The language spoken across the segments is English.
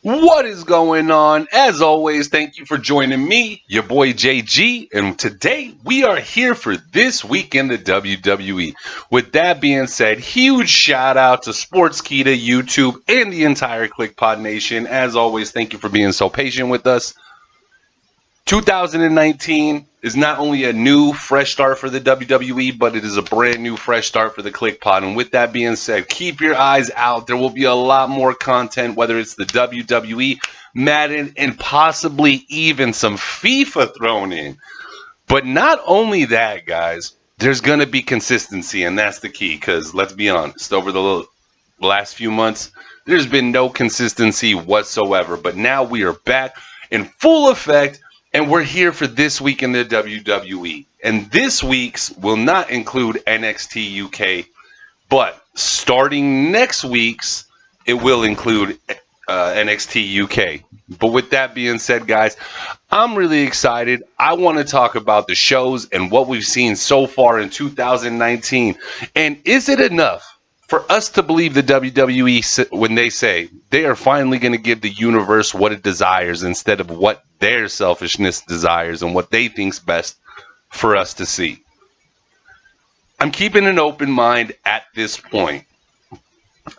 What is going on? As always, thank you for joining me, your boy JG, and today we are here for This Week in the WWE. With that being said, huge shout out to Sportskeeda, YouTube, and the entire KliqpodGaming Nation. As always, thank you for being so patient with us. 2019 is not only a new, fresh start for the WWE, but it is a brand new, fresh start for the KliqpodGaming. And with that being said, keep your eyes out. There will be a lot more content, whether it's the WWE, Madden, and possibly even some FIFA thrown in. But not only that, guys, there's going to be consistency, and that's the key, because let's be honest, over the last few months, there's been no consistency whatsoever. But now we are back in full effect. And we're here for This Week in the WWE. And this week's will not include NXT UK, but starting next week's, it will include NXT UK. But with that being said, guys, I'm really excited. I want to talk about the shows and what we've seen so far in 2019. And is it enough for us to believe the WWE when they say they are finally going to give the universe what it desires instead of what their selfishness desires and what they think's best for us to see? I'm keeping an open mind at this point.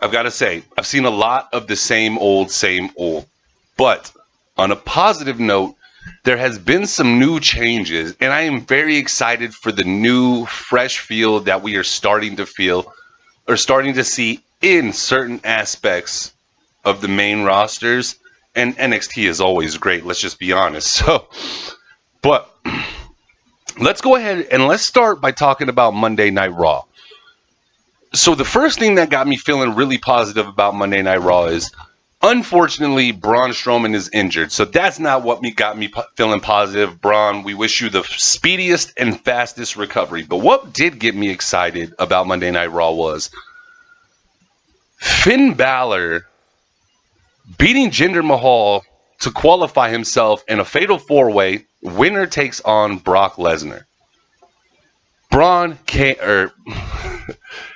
I've got to say, I've seen a lot of the same old. But on a positive note, there has been some new changes, and I am very excited for the new, fresh feel that we are starting to feel or starting to see in certain aspects of the main rosters. And NXT is always great, let's just be honest. But let's go ahead and let's start by talking about Monday Night Raw. So the first thing that got me feeling really positive about Monday Night Raw is, unfortunately, Braun Strowman is injured. So that's not what got me feeling positive. Braun, we wish you the speediest and fastest recovery. But what did get me excited about Monday Night Raw was Finn Balor beating Jinder Mahal to qualify himself in a fatal four-way. Winner takes on Brock Lesnar.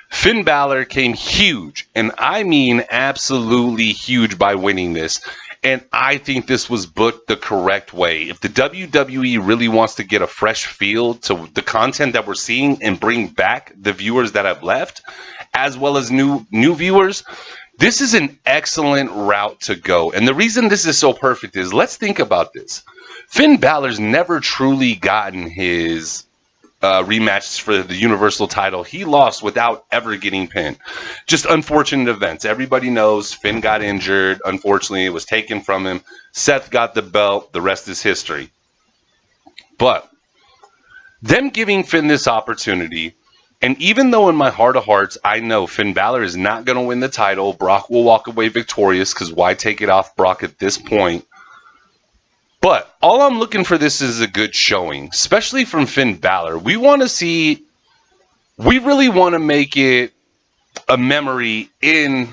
Finn Balor came huge, and I mean absolutely huge, by winning this. And I think this was booked the correct way. If the WWE really wants to get a fresh feel to the content that we're seeing and bring back the viewers that have left, as well as new viewers, this is an excellent route to go. And the reason this is so perfect is, let's think about this. Finn Balor's never truly gotten his rematches for the Universal title. He lost without ever getting pinned. Just unfortunate events. Everybody knows Finn got injured. Unfortunately, it was taken from him. Seth got the belt. The rest is history. But them giving Finn this opportunity, and even though in my heart of hearts, I know Finn Balor is not going to win the title, Brock will walk away victorious, because why take it off Brock at this point? But all I'm looking for this is a good showing, especially from Finn Balor. We really want to make it a memory in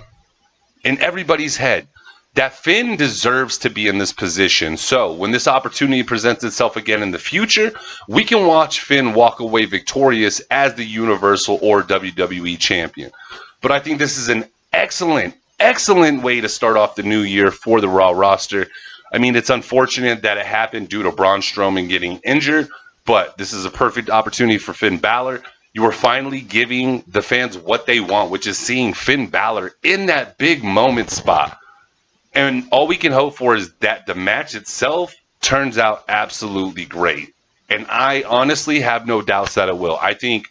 everybody's head that Finn deserves to be in this position. So when this opportunity presents itself again in the future, we can watch Finn walk away victorious as the Universal or WWE champion. But I think this is an excellent way to start off the new year for the Raw roster. I mean, it's unfortunate that it happened due to Braun Strowman getting injured, but this is a perfect opportunity for Finn Balor. You are finally giving the fans what they want, which is seeing Finn Balor in that big moment spot. And all we can hope for is that the match itself turns out absolutely great. And I honestly have no doubts that it will. I think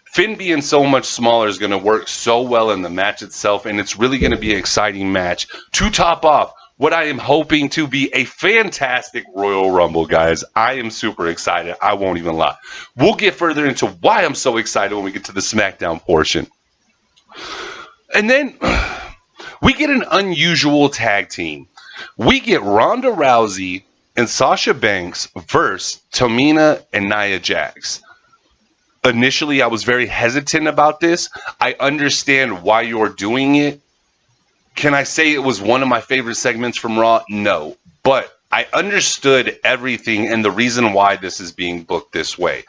Finn being so much smaller is going to work so well in the match itself, and it's really going to be an exciting match to top off what I am hoping to be a fantastic Royal Rumble, guys. I am super excited. I won't even lie. We'll get further into why I'm so excited when we get to the SmackDown portion. And then we get an unusual tag team. We get Ronda Rousey and Sasha Banks versus Tamina and Nia Jax. Initially, I was very hesitant about this. I understand why you're doing it. Can I say it was one of my favorite segments from Raw? No. But I understood everything and the reason why this is being booked this way.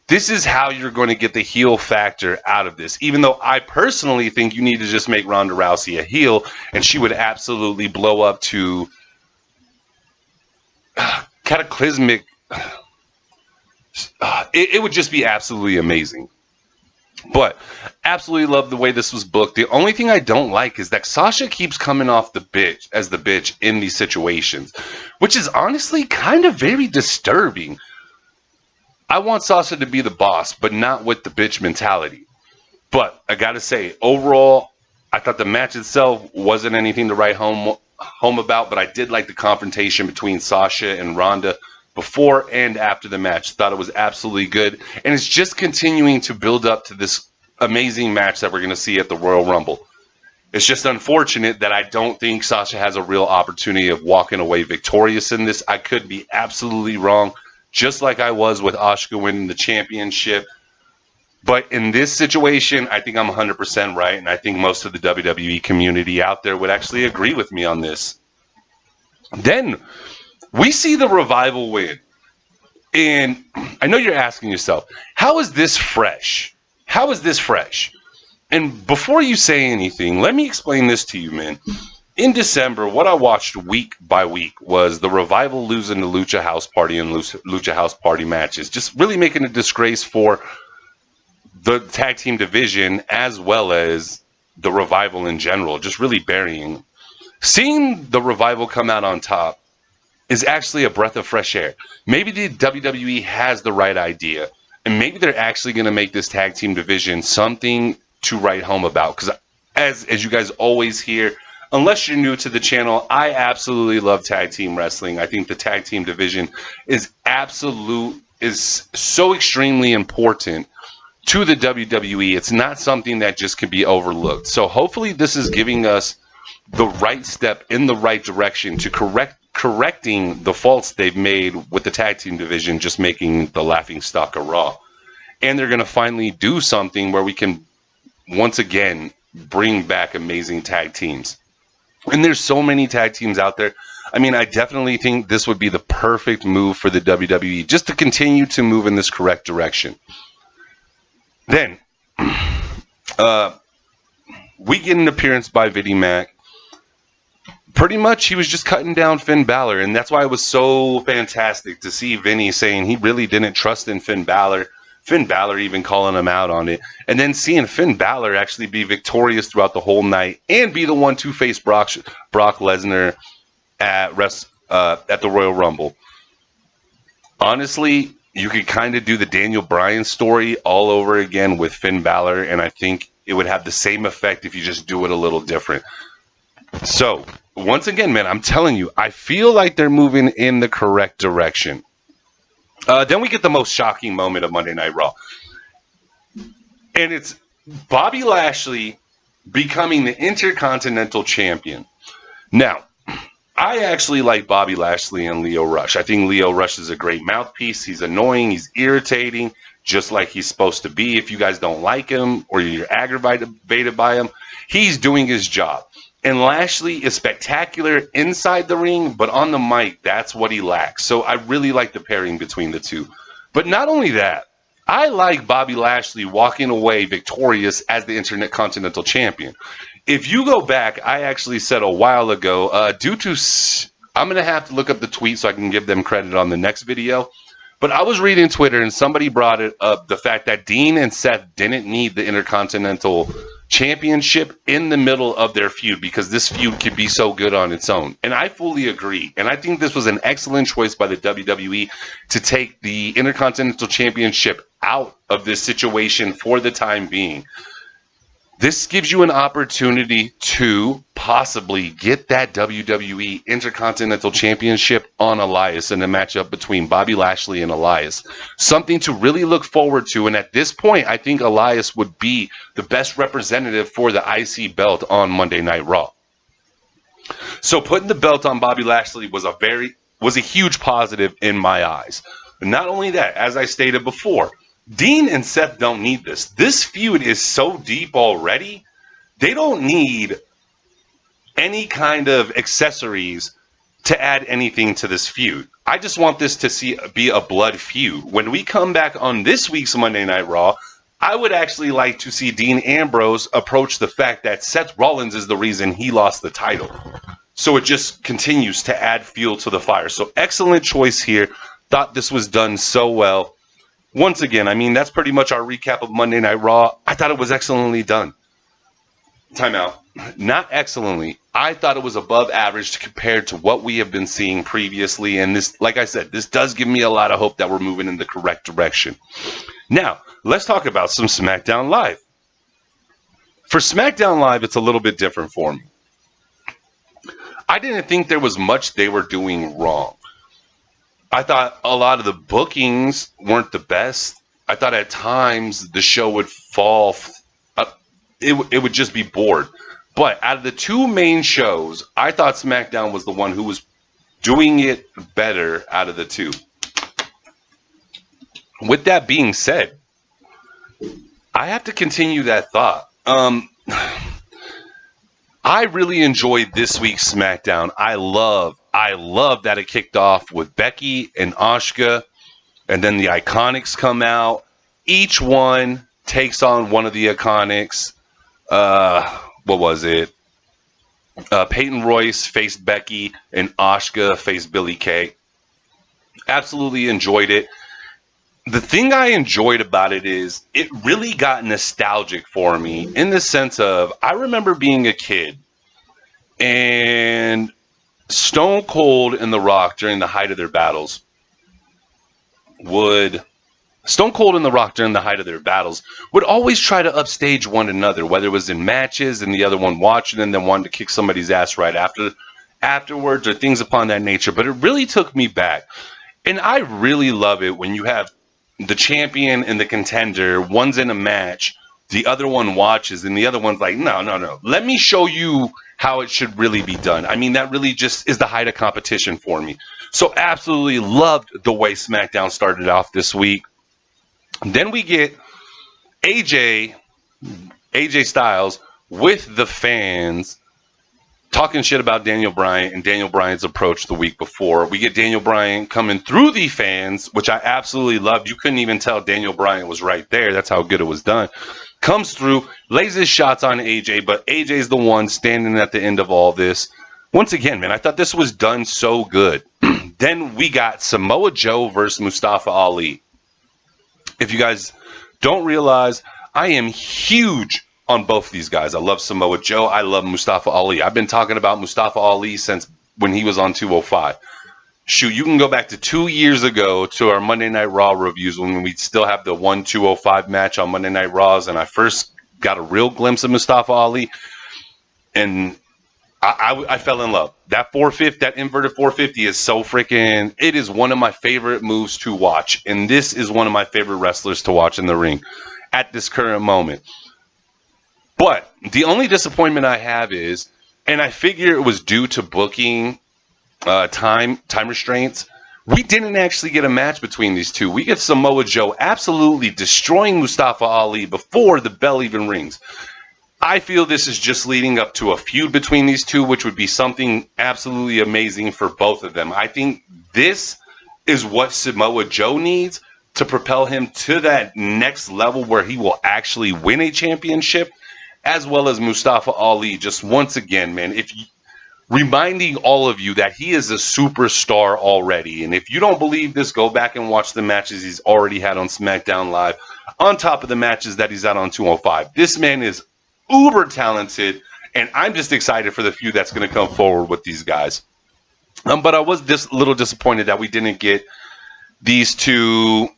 This is how you're going to get the heel factor out of this. Even though I personally think you need to just make Ronda Rousey a heel and she would absolutely blow up to cataclysmic. It would just be absolutely amazing. But absolutely love the way this was booked. The only thing I don't like is that Sasha keeps coming off the bitch in these situations, which is honestly kind of very disturbing. I want Sasha to be the boss, but not with the bitch mentality. But I gotta say, overall, I thought the match itself wasn't anything to write home about, but I did like the confrontation between Sasha and Ronda before and after the match. Thought it was absolutely good. And it's just continuing to build up to this amazing match that we're going to see at the Royal Rumble. It's just unfortunate that I don't think Sasha has a real opportunity of walking away victorious in this. I could be absolutely wrong, just like I was with Asuka winning the championship. But in this situation, I think I'm 100% right. And I think most of the WWE community out there would actually agree with me on this. Then we see the Revival win. And I know you're asking yourself, how is this fresh? How is this fresh? And before you say anything, let me explain this to you, man. In December, what I watched week by week was the Revival losing the Lucha House Party and Lucha House Party matches. Just really making a disgrace for the tag team division as well as the Revival in general. Just really burying them. Seeing the Revival come out on top is actually a breath of fresh air. Maybe the WWE has the right idea, and maybe they're actually going to make this tag team division something to write home about. Because as you guys always hear, unless you're new to the channel, I absolutely love tag team wrestling. I think the tag team division is so extremely important to the WWE. It's not something that just can be overlooked. So hopefully this is giving us the right step in the right direction to correcting the faults they've made with the tag team division, just making the laughing stock of Raw. And they're going to finally do something where we can once again bring back amazing tag teams. And there's so many tag teams out there. I mean, I definitely think this would be the perfect move for the WWE, just to continue to move in this correct direction. Then we get an appearance by Vinnie Mac. Pretty much, he was just cutting down Finn Balor, and that's why it was so fantastic to see Vinny saying he really didn't trust in Finn Balor. Finn Balor even calling him out on it, and then seeing Finn Balor actually be victorious throughout the whole night and be the one to face Brock Lesnar at the Royal Rumble. Honestly, you could kind of do the Daniel Bryan story all over again with Finn Balor, and I think it would have the same effect if you just do it a little different. So, once again, man, I'm telling you, I feel like they're moving in the correct direction. Then we get the most shocking moment of Monday Night Raw. And it's Bobby Lashley becoming the Intercontinental Champion. Now, I actually like Bobby Lashley and Lio Rush. I think Lio Rush is a great mouthpiece. He's annoying. He's irritating, just like he's supposed to be. If you guys don't like him or you're aggravated by him, he's doing his job. And Lashley is spectacular inside the ring, but on the mic, that's what he lacks. So I really like the pairing between the two. But not only that, I like Bobby Lashley walking away victorious as the Intercontinental Champion. If you go back, I actually said a while ago, I'm going to have to look up the tweet so I can give them credit on the next video. But I was reading Twitter and somebody brought it up, the fact that Dean and Seth didn't need the Intercontinental Championship in the middle of their feud because this feud could be so good on its own. And I fully agree. And I think this was an excellent choice by the WWE to take the Intercontinental Championship out of this situation for the time being. This gives you an opportunity to possibly get that WWE Intercontinental Championship on Elias in a matchup between Bobby Lashley and Elias. Something to really look forward to. And at this point, I think Elias would be the best representative for the IC belt on Monday Night Raw. So putting the belt on Bobby Lashley was a huge positive in my eyes. But not only that, as I stated before, Dean and Seth don't need this. This feud is so deep already. They don't need any kind of accessories to add anything to this feud. I just want this to be a blood feud. When we come back on this week's Monday Night Raw, I would actually like to see Dean Ambrose approach the fact that Seth Rollins is the reason he lost the title. So it just continues to add fuel to the fire. So excellent choice here. Thought this was done so well. Once again, I mean, that's pretty much our recap of Monday Night Raw. I thought it was excellently done. Timeout. Not excellently. I thought it was above average compared to what we have been seeing previously. And this, like I said, this does give me a lot of hope that we're moving in the correct direction. Now, let's talk about some SmackDown Live. For SmackDown Live, it's a little bit different for me. I didn't think there was much they were doing wrong. I thought a lot of the bookings weren't the best. I thought at times the show would fall. It would just be bored. But out of the two main shows, I thought SmackDown was the one who was doing it better out of the two. With that being said, I have to continue that thought. I really enjoyed this week's SmackDown. I love that it kicked off with Becky and Asuka, and then the Iconics come out. Each one takes on one of the Iconics. What was it? Peyton Royce faced Becky, and Asuka faced Billie Kay. Absolutely enjoyed it. The thing I enjoyed about it is it really got nostalgic for me in the sense of I remember being a kid and Stone Cold and The Rock during the height of their battles would always try to upstage one another, whether it was in matches and the other one watching and then wanted to kick somebody's ass right afterwards or things upon that nature. But it really took me back. And I really love it when you have the champion and the contender, one's in a match, the other one watches, and the other one's like, no. Let me show you how it should really be done. I mean, that really just is the height of competition for me. So absolutely loved the way SmackDown started off this week. Then we get AJ Styles with the fans talking shit about Daniel Bryan and Daniel Bryan's approach the week before. We get Daniel Bryan coming through the fans, which I absolutely loved. You couldn't even tell Daniel Bryan was right there. That's how good it was done. Comes through, lays his shots on AJ, but AJ's the one standing at the end of all this. Once again, man, I thought this was done so good. Then we got Samoa Joe versus Mustafa Ali. If you guys don't realize, I am huge on both these guys. I love Samoa Joe. I love Mustafa Ali. I've been talking about Mustafa Ali since when he was on 205. Shoot, you can go back to 2 years ago to our Monday Night Raw reviews when we still have the 1-205 match on Monday Night Raws, and I first got a real glimpse of Mustafa Ali, and I fell in love. That 450, that inverted 450 is so freaking, it is one of my favorite moves to watch, and this is one of my favorite wrestlers to watch in the ring at this current moment. But the only disappointment I have is, and I figure it was due to booking time restraints, we didn't actually get a match between these two. We get Samoa Joe absolutely destroying Mustafa Ali before the bell even rings. I feel this is just leading up to a feud between these two, which would be something absolutely amazing for both of them. I think this is what Samoa Joe needs to propel him to that next level where he will actually win a championship, as well as Mustafa Ali. Just once again, man, reminding all of you that he is a superstar already. And if you don't believe this, go back and watch the matches he's already had on SmackDown Live, on top of the matches that he's had on 205. This man is uber talented, and I'm just excited for the feud that's going to come forward with these guys. But I was just a little disappointed that we didn't get these two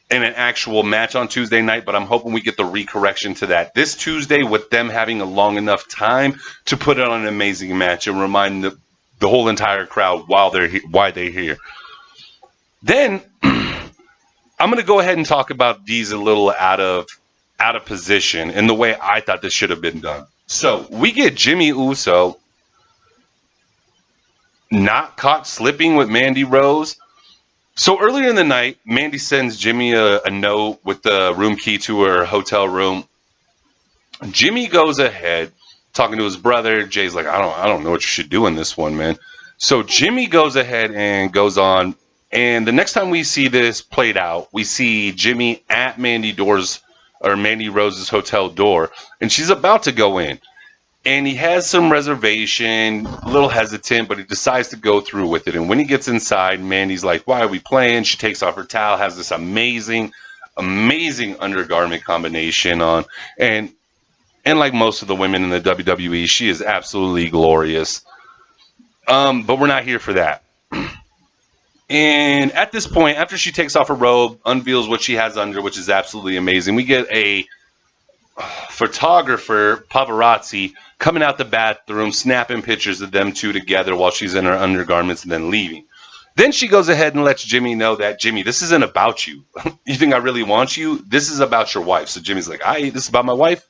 in an actual match on Tuesday night, but I'm hoping we get the recorrection to that this Tuesday with them having a long enough time to put on an amazing match and remind the whole entire crowd why they're here. Then I'm going to go ahead and talk about these a little out of position in the way I thought this should have been done. So we get Jimmy Uso not caught slipping with Mandy Rose. So earlier in the night, Mandy sends Jimmy a note with the room key to her hotel room. Jimmy goes ahead, talking to his brother. Jay's like, I don't know what you should do in this one, man. So Jimmy goes ahead and goes on. And the next time we see this played out, we see Jimmy at Mandy Rose's hotel door, and she's about to go in. And he has some reservation, a little hesitant, but he decides to go through with it. And when he gets inside, Mandy's like, why are we playing? She takes off her towel, has this amazing undergarment combination on. And like most of the women in the WWE, she is absolutely glorious. But we're not here for that. And at this point, after she takes off her robe, unveils what she has under, which is absolutely amazing, we get a photographer, paparazzi, coming out the bathroom, snapping pictures of them two together while she's in her undergarments and then leaving. Then she goes ahead and lets Jimmy know that, Jimmy, this isn't about you. You think I really want you? This is about your wife. So Jimmy's like, this is about my wife?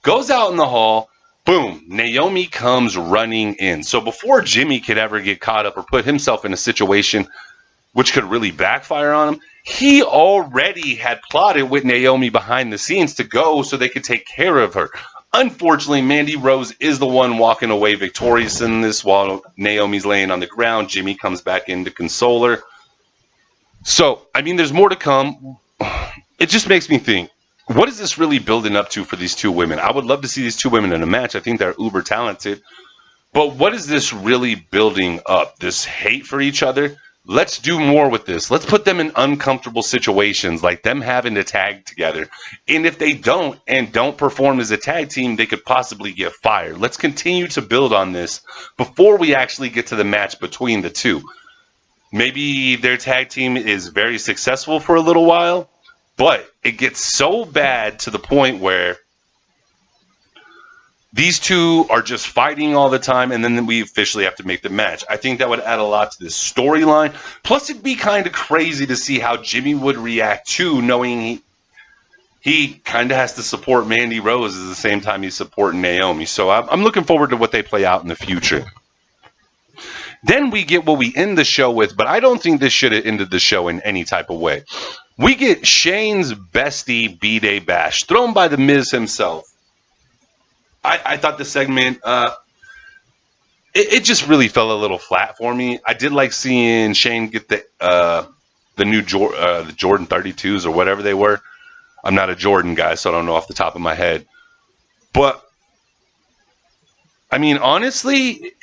Goes out in the hall. Boom, Naomi comes running in. So before Jimmy could ever get caught up or put himself in a situation which could really backfire on him, he already had plotted with Naomi behind the scenes to go so they could take care of her. Unfortunately, Mandy Rose is the one walking away victorious in this while Naomi's laying on the ground. Jimmy comes back in to console her. So, I mean, there's more to come. It just makes me think, what is this really building up to for these two women? I would love to see these two women in a match. I think they're uber talented. But what is this really building up? This hate for each other? Let's do more with this. Let's put them in uncomfortable situations, like them having to tag together. And if they don't perform as a tag team, they could possibly get fired. Let's continue to build on this before we actually get to the match between the two. Maybe their tag team is very successful for a little while, but it gets so bad to the point where these two are just fighting all the time, and then we officially have to make the match. I think that would add a lot to this storyline. Plus, it'd be kind of crazy to see how Jimmy would react too, knowing he kind of has to support Mandy Rose at the same time he's supporting Naomi. So I'm looking forward to what they play out in the future. Then we get what we end the show with, but I don't think this should have ended the show in any type of way. We get Shane's bestie B-Day Bash, thrown by The Miz himself. I thought the segment, it just really fell a little flat for me. I did like seeing Shane get the new the Jordan 32s or whatever they were. I'm not a Jordan guy, so I don't know off the top of my head. But, I mean, honestly,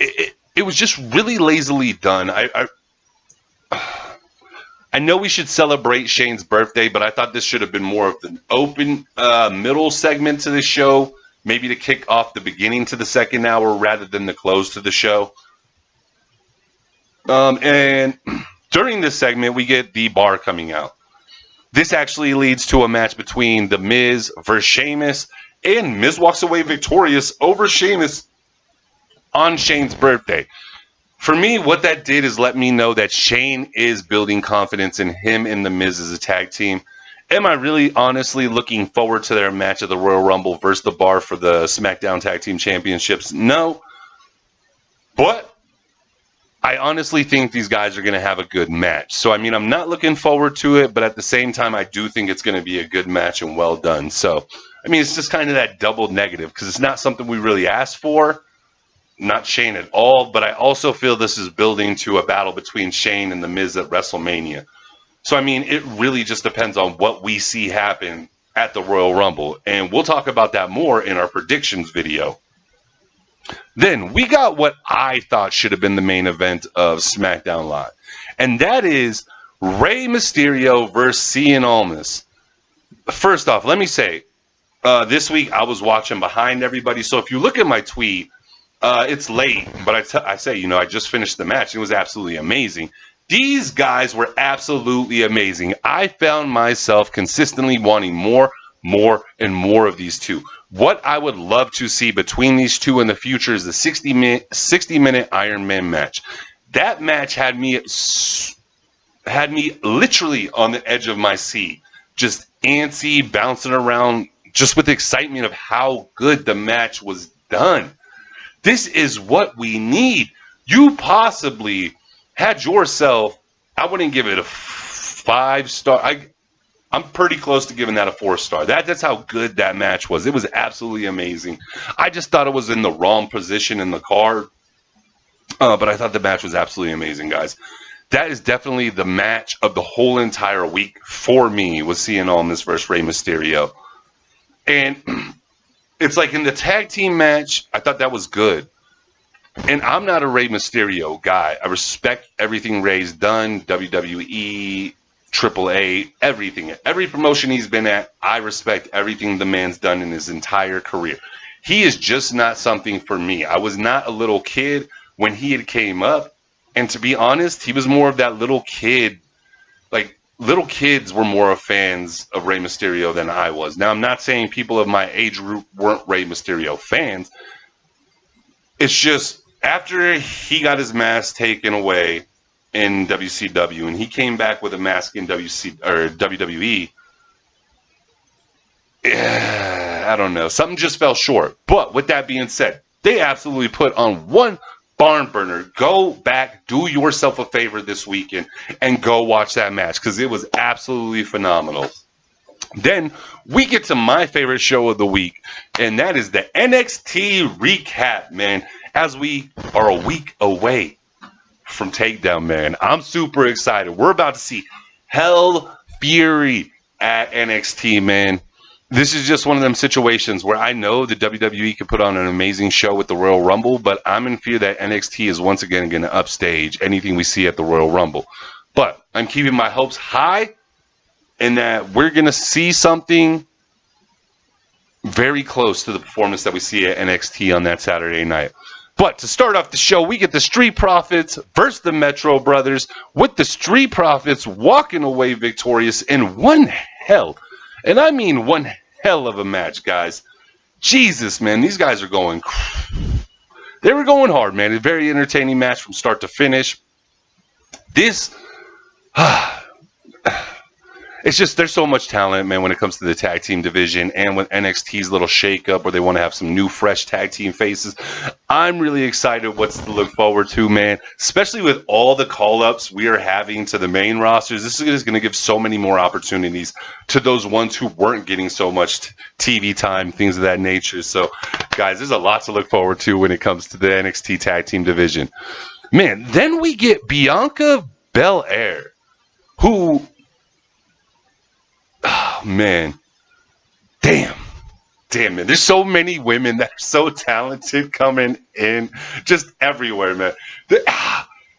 it was just really lazily done. I know we should celebrate Shane's birthday, but I thought this should have been more of an open middle segment to the show. Maybe to kick off the beginning to the second hour rather than the close to the show. And during this segment, we get the bar coming out. This actually leads to a match between The Miz versus Sheamus, and Miz walks away victorious over Sheamus on Shane's birthday. For me, what that did is let me know that Shane is building confidence in him and The Miz as a tag team. Am I really honestly looking forward to their match at the Royal Rumble versus The Bar for the SmackDown Tag Team Championships? No. But I honestly think these guys are going to have a good match. So, I mean, I'm not looking forward to it, but at the same time, I do think it's going to be a good match and well done. So, I mean, it's just kind of that double negative because it's not something we really asked for. Not Shane at all, but I also feel this is building to a battle between Shane and The Miz at WrestleMania. So, I mean, it really just depends on what we see happen at the Royal Rumble. And we'll talk about that more in our predictions video. Then we got what I thought should have been the main event of SmackDown Live. And that is Rey Mysterio versus Cien Almas. First off, let me say, this week I was watching behind everybody. So if you look at my tweet, it's late. But I say, you know, I just finished the match. It was absolutely amazing. These guys were absolutely amazing. I found myself consistently wanting more, and more of these two. What I would love to see between these two in the future is the 60-minute Iron Man match. That match had me literally on the edge of my seat, just antsy, bouncing around, just with excitement of how good the match was done. This is what we need. You possibly had yourself, I wouldn't give it a 5-star. I'm pretty close to giving that a 4-star. That's how good that match was. It was absolutely amazing. I just thought it was in the wrong position in the card, but I thought the match was absolutely amazing, guys. That is definitely the match of the whole entire week for me, was Cien Almas versus Rey Mysterio. And it's like in the tag team match, I thought that was good. And I'm not a Rey Mysterio guy. I respect everything Rey's done, WWE, AAA, everything. Every promotion he's been at, I respect everything the man's done in his entire career. He is just not something for me. I was not a little kid when he had came up. And to be honest, he was more of that little kid. Like, little kids were more fans of Rey Mysterio than I was. Now, I'm not saying people of my age group weren't Rey Mysterio fans. It's just, after he got his mask taken away in WCW, and he came back with a mask in WWE. I don't know. Something just fell short. But with that being said, they absolutely put on one barn burner. Go back, do yourself a favor this weekend, and go watch that match, because it was absolutely phenomenal. Then we get to my favorite show of the week, and that is the NXT recap, man, as we are a week away from Takedown, man. I'm super excited. We're about to see Hell Fury at NXT, man. This is just one of them situations where I know the WWE could put on an amazing show with the Royal Rumble, but I'm in fear that NXT is once again going to upstage anything we see at the Royal Rumble. But I'm keeping my hopes high in that we're going to see something very close to the performance that we see at NXT on that Saturday night. But to start off the show, we get the Street Profits versus the Metro Brothers, with the Street Profits walking away victorious in one hell, and I mean one hell of a match, guys. Jesus, man, these guys are going, they were going hard, man. A very entertaining match from start to finish. This, it's just, there's so much talent, man, when it comes to the tag team division, and with NXT's little shakeup where they want to have some new, fresh tag team faces. I'm really excited what's to look forward to, man, especially with all the call-ups we are having to the main rosters. This is going to give so many more opportunities to those ones who weren't getting so much TV time, things of that nature. So, guys, there's a lot to look forward to when it comes to the NXT tag team division. Man, then we get Bianca Belair, who... oh, man. Damn, man. There's so many women that are so talented coming in just everywhere, man.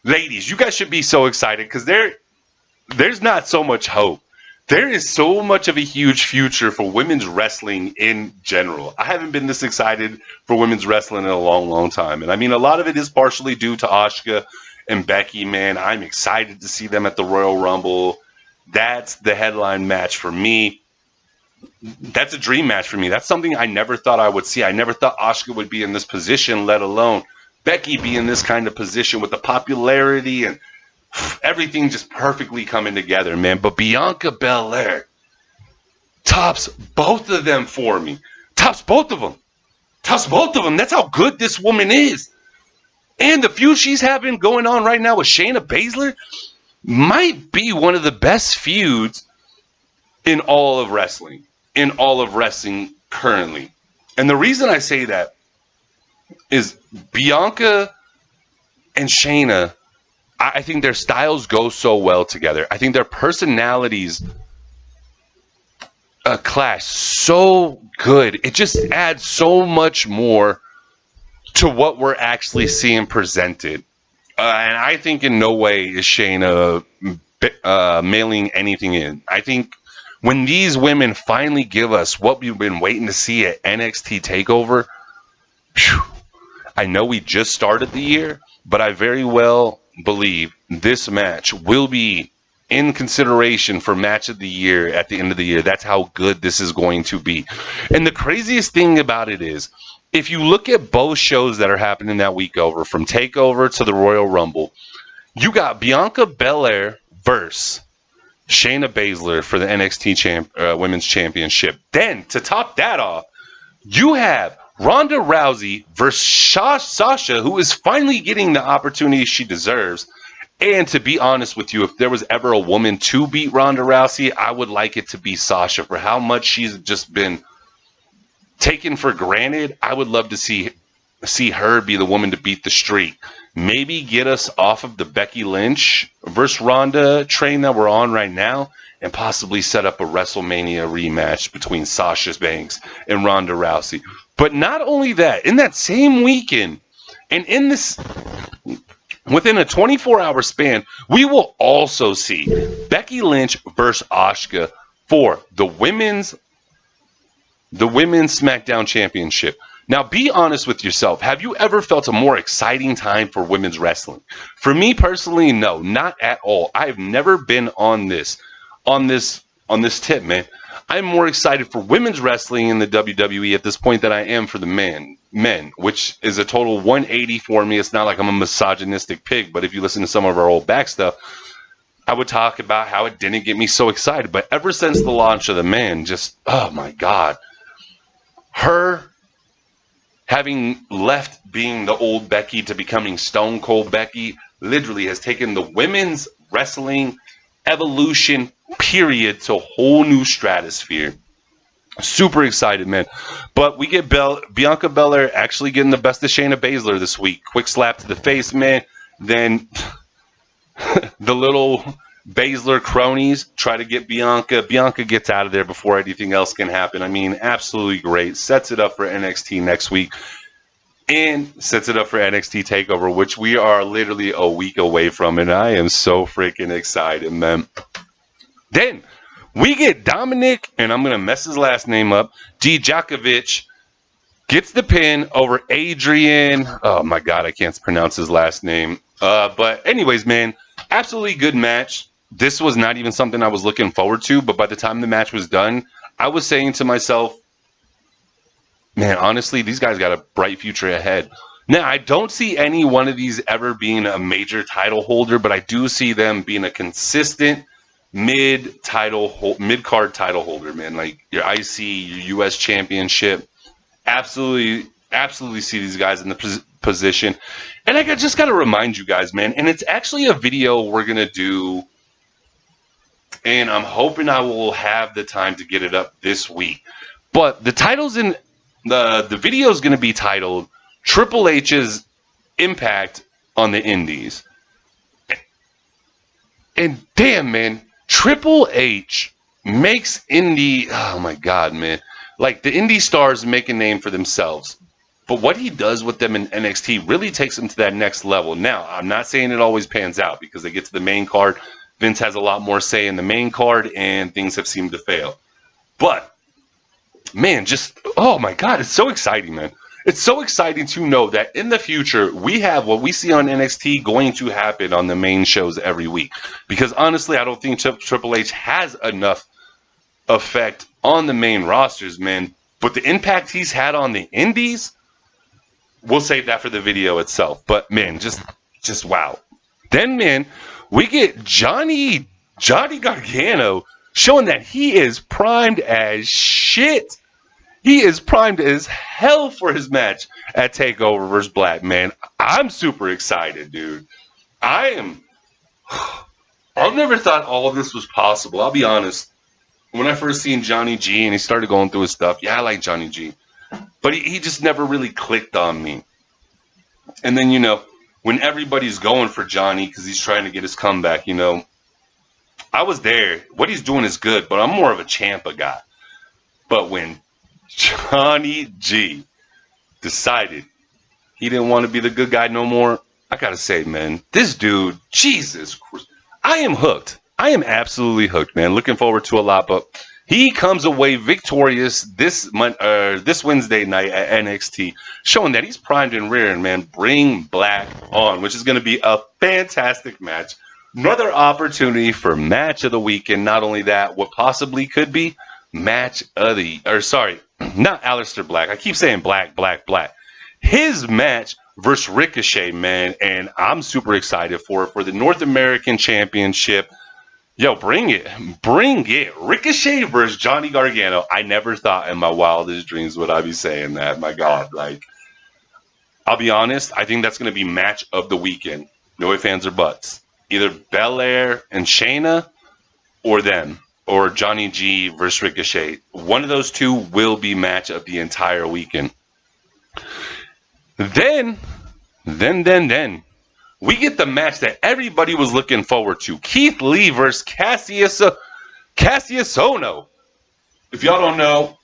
Ladies, you guys should be so excited, because there's not so much hope. There is so much of a huge future for women's wrestling in general. I haven't been this excited for women's wrestling in a long, long time. And I mean, a lot of it is partially due to Asuka and Becky, man. I'm excited to see them at the Royal Rumble. That's the headline match for me. That's a dream match for me. That's something I never thought I would see. I never thought Asuka would be in this position, let alone Becky be in this kind of position with the popularity and everything just perfectly coming together, man. But Bianca Belair tops both of them for me. Tops both of them. That's how good this woman is. And the feud she's having going on right now with Shayna Baszler might be one of the best feuds in all of wrestling. Currently. And the reason I say that is Bianca and Shayna, I think their styles go so well together. I think their personalities clash so good. It just adds so much more to what we're actually seeing presented. And I think in no way is Shayna mailing anything in. I think when these women finally give us what we've been waiting to see at NXT TakeOver, I know we just started the year, but I very well believe this match will be in consideration for match of the year at the end of the year. That's how good this is going to be. And the craziest thing about it is, if you look at both shows that are happening that week over, from TakeOver to the Royal Rumble, you got Bianca Belair versus Shayna Baszler for the NXT Women's Championship. Then, to top that off, you have Ronda Rousey versus Sasha, who is finally getting the opportunity she deserves And to be honest with you, if there was ever a woman to beat Ronda Rousey, I would like it to be Sasha. For how much she's just been taken for granted, I would love to see her be the woman to beat the streak. Maybe get us off of the Becky Lynch versus Ronda train that we're on right now, and possibly set up a WrestleMania rematch between Sasha Banks and Ronda Rousey. But not only that, in that same weekend, and in this, within a 24-hour span, we will also see Becky Lynch versus Asuka for the women's SmackDown Championship. Now, be honest with yourself. Have you ever felt a more exciting time for women's wrestling? For me personally, no, not at all. I have never been on this tip, man. I'm more excited for women's wrestling in the WWE at this point than I am for the men, which is a total 180 for me. It's not like I'm a misogynistic pig, but if you listen to some of our old back stuff, I would talk about how it didn't get me so excited. But ever since the launch of the men, just, oh my God, her having left being the old Becky to becoming Stone Cold Becky literally has taken the women's wrestling evolution period to a whole new stratosphere. Super excited, man. But we get Bianca Belair actually getting the best of Shayna Baszler this week. Quick slap to the face, man. Then the little Baszler cronies try to get Bianca. Bianca gets out of there before anything else can happen. I mean, absolutely great. Sets it up for NXT next week. And sets it up for NXT TakeOver, which we are literally a week away from. And I am so freaking excited, man. Then we get Dominic, and I'm going to mess his last name up, Dijakovic gets the pin over Adrian. Oh, my God, I can't pronounce his last name. But anyways, man, absolutely good match. This was not even something I was looking forward to, but by the time the match was done, I was saying to myself, man, honestly, these guys got a bright future ahead. Now, I don't see any one of these ever being a major title holder, but I do see them being a consistent mid-card title holder, man. Like your IC, your US Championship. Absolutely see these guys in the position. And I just got to remind you guys, man, and it's actually a video we're going to do, and I'm hoping I will have the time to get it up this week. But the title's in the video is going to be titled Triple H's Impact on the Indies. And damn, man, Triple H makes indie, oh my God, man. Like the indie stars make a name for themselves. But what he does with them in NXT really takes them to that next level. Now, I'm not saying it always pans out because they get to the main card. Vince has a lot more say in the main card and things have seemed to fail. But, man, just, oh my God, it's so exciting, man. It's so exciting to know that in the future, we have what we see on NXT going to happen on the main shows every week. Because honestly, I don't think Triple H has enough effect on the main rosters, man. But the impact he's had on the indies, we'll save that for the video itself. But, man, just wow. Then, man, we get Johnny Gargano showing that he is primed as shit. He is primed as hell for his match at TakeOver versus Black, man. I'm super excited, dude. I've never thought all of this was possible. I'll be honest. When I first seen Johnny G and he started going through his stuff, yeah, I like Johnny G. But he just never really clicked on me. And then, you know, when everybody's going for Johnny because he's trying to get his comeback, you know, I was there. What he's doing is good, but I'm more of a Ciampa guy. But when Johnny G decided he didn't want to be the good guy no more, I gotta say, man, this dude, Jesus Christ, I am hooked. I am absolutely hooked, man. Looking forward to a lot, but he comes away victorious this Wednesday night at NXT, showing that he's primed and rearing, man. Bring Black on, which is going to be a fantastic match. Another opportunity for match of the weekend. Not only that, what possibly could be match of the, or sorry, not Aleister Black. I keep saying Black. His match versus Ricochet, man, and I'm super excited for it, for the North American Championship. Yo, bring it. Ricochet versus Johnny Gargano. I never thought in my wildest dreams would I be saying that. My God, like, I'll be honest, I think that's going to be match of the weekend. No ifs, ands, or buts. either Belair and Shayna, or them, or Johnny G versus Ricochet. One of those two will be match of the entire weekend. Then, we get the match that everybody was looking forward to. Keith Lee versus Cassius Ohno. If y'all don't know,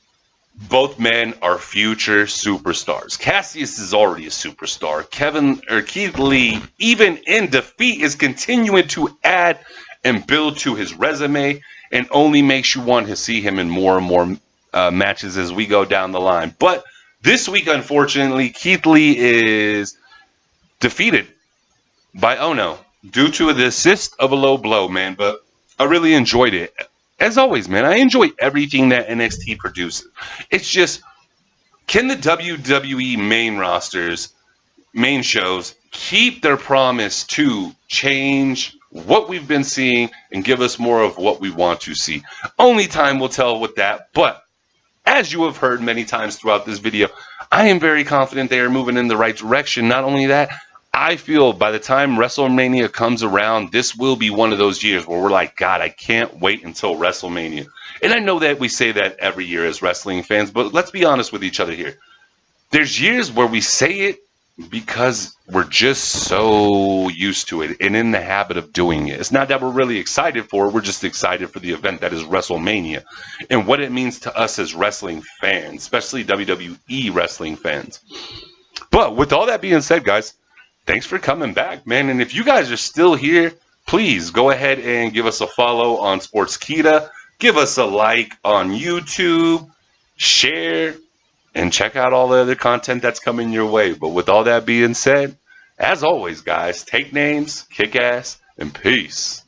both men are future superstars. Cassius is already a superstar. Keith Lee, even in defeat, is continuing to add and build to his resume, and only makes you want to see him in more and more matches as we go down the line. But this week, unfortunately, Keith Lee is defeated by Ohno due to the assist of a low blow, man. But I really enjoyed it. As always, man, I enjoy everything that NXT produces. It's just, can the WWE main rosters, main shows, keep their promise to change what we've been seeing and give us more of what we want to see? Only time will tell with that. But as you have heard many times throughout this video, I am very confident they are moving in the right direction. Not only that, I feel by the time WrestleMania comes around, this will be one of those years where we're like, God, I can't wait until WrestleMania. And I know that we say that every year as wrestling fans, but let's be honest with each other here. There's years where we say it because we're just so used to it and in the habit of doing it. It's not that we're really excited for it. We're just excited for the event that is WrestleMania and what it means to us as wrestling fans, especially WWE wrestling fans. But with all that being said, guys, thanks for coming back, man. And if you guys are still here, please go ahead and give us a follow on Sportskeeda. Give us a like on YouTube. Share. And check out all the other content that's coming your way. But with all that being said, as always, guys, take names, kick ass, and peace.